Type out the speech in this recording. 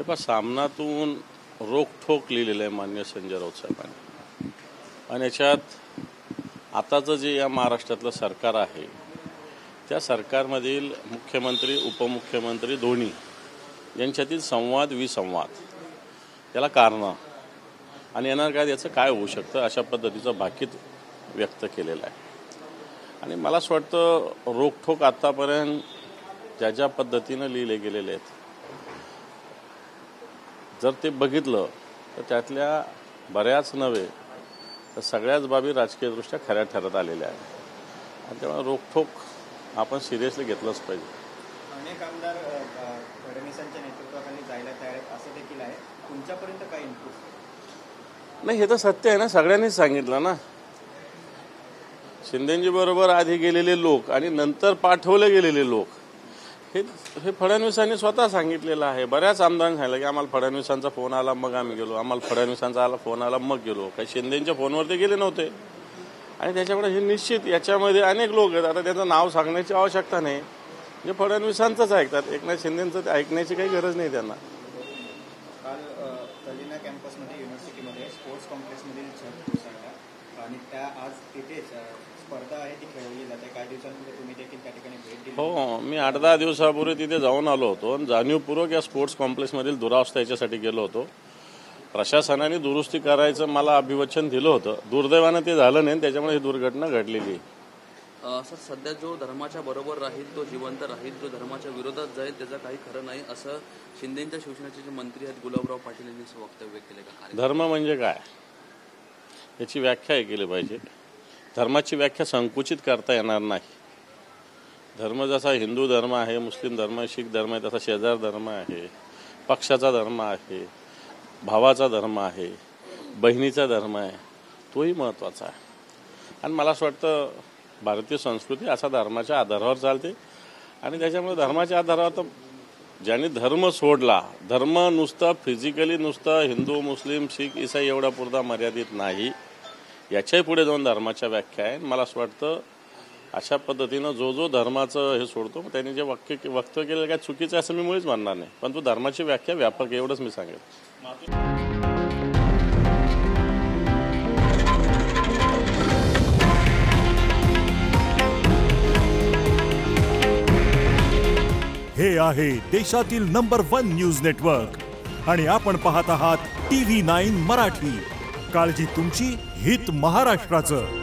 का सामनातून रोखठोक लिहिलेलं आहे माननीय संजय राऊत साहेबांनी, आणि याच्यात आताचं जे या महाराष्ट्रातलं सरकार आहे त्या सरकारमधील मुख्यमंत्री उपमुख्यमंत्री दोन्ही यांच्यातील संवाद विसंवाद याला कारणं आणि येणार काय याचं काय होऊ शकतं अशा पद्धतीचं भाकीत व्यक्त केलेलं आहे. आणि मला असं वाटतं रोखठोक आत्तापर्यंत ज्या पद्धतीनं लिहिले गेलेले आहेत जर ते बघितलं तर त्यातल्या बऱ्याच नव्हे तर सगळ्याच बाबी राजकीयदृष्ट्या खऱ्या ठरत आलेल्या आहेत आणि त्यामुळे रोखठोक आपण सिरियसली घेतलंच पाहिजे. अनेक आमदार फडणवीसांच्या नेतृत्वाखाली जायला तयार आहेत असं देखील आहे. तुमच्यापर्यंत काय इनपुट? नाही, हे तर सत्य आहे ना, सगळ्यांनीच सांगितलं ना. शिंदेजी बरोबर आधी गेलेले लोक आणि नंतर पाठवले गेलेले लोक हे फडणवीसांनी स्वतः सांगितलेलं आहे. बऱ्याच आमदारांनी सांगितलं की आम्हाला फडणवीसांचा फोन आला मग आम्ही गेलो, आम्हाला फडणवीसांचा फोन आला मग गेलो. काही शिंदेच्या फोनवर ते गेले नव्हते. आणि त्याच्यामुळे हे निश्चित याच्यामध्ये अनेक लोक आहेत. आता त्याचं नाव सांगण्याची आवश्यकता नाही, जे फडणवीसांचंच ऐकतात. एकनाथ शिंदेचं ऐकण्याची काही गरज नाही त्यांना. काल कलिना कॅम्पसमध्ये युनिव्हर्सिटीमध्ये स्पोर्ट्स कॉम्प्लेक्समधील छत कोसळला आणि त्या आज तिथेच स्पर्धा आहे ती खेळवली जाते. काही दिवसांमध्ये तुम्ही देखील त्या ठिकाणी भेट दिली. हो, मी 8-10 दिवसापूर्वी तिथे जाऊन आलो होतो आणि जाणीवपूर्वक या स्पोर्ट्स कॉम्प्लेक्समधील दुरावस्था याच्यासाठी गेलो होतो. प्रशासनाने दुरुस्ती करायचं मला अभिवचन दिलं होतं. दुर्दैवानं ते झालं नाही, त्याच्यामुळे ही दुर्घटना घडलेली. सर, सध्या जो धर्माच्या बरोबर राहील तो जिवंत राहील, जो धर्माच्या विरोधात जाईल त्याचं काही खरं नाही असं शिंदेच्या शिवसेनेचे जे मंत्री आहेत गुलाबराव पाटील यांनी वक्तव्य केले का? धर्म म्हणजे काय याची व्याख्या केली पाहिजे. धर्माची व्याख्या संकुचित करता येणार नाही. धर्म जसा हिंदू धर्म आहे, मुस्लिम धर्म, शीख धर्म आहे, तसा शेजार धर्म आहे, पक्षाचा धर्म आहे, भावाचा धर्म आहे, बहिणीचा धर्म आहे, तोही महत्त्वाचा आहे. आणि मला असं वाटतं भारतीय संस्कृती असा धर्माच्या आधारावर चालते आणि त्याच्यामुळे धर्माच्या आधारावर तर ज्यांनी धर्म सोडला, धर्म नुसतं फिजिकली नुसतं हिंदू मुस्लिम शीख इसाई एवढा पुरता मर्यादित नाही, याच्याही पुढे जाऊन धर्माच्या व्याख्या आहे. मला असं वाटतं अशा पद्धतीनं जो धर्माचं हे सोडतो त्यांनी जे वक्तव्य केलं काय चुकीचं आहे असं मी मुळीच मानणार नाही, पण तो धर्माची व्याख्या व्यापक एवढंच मी सांगेन. हे आहे देशातील नंबर 1 न्यूज नेटवर्क आणि आपण पाहत आहात TV9 मराठी. काळजी तुमची, हित महाराष्ट्राचं.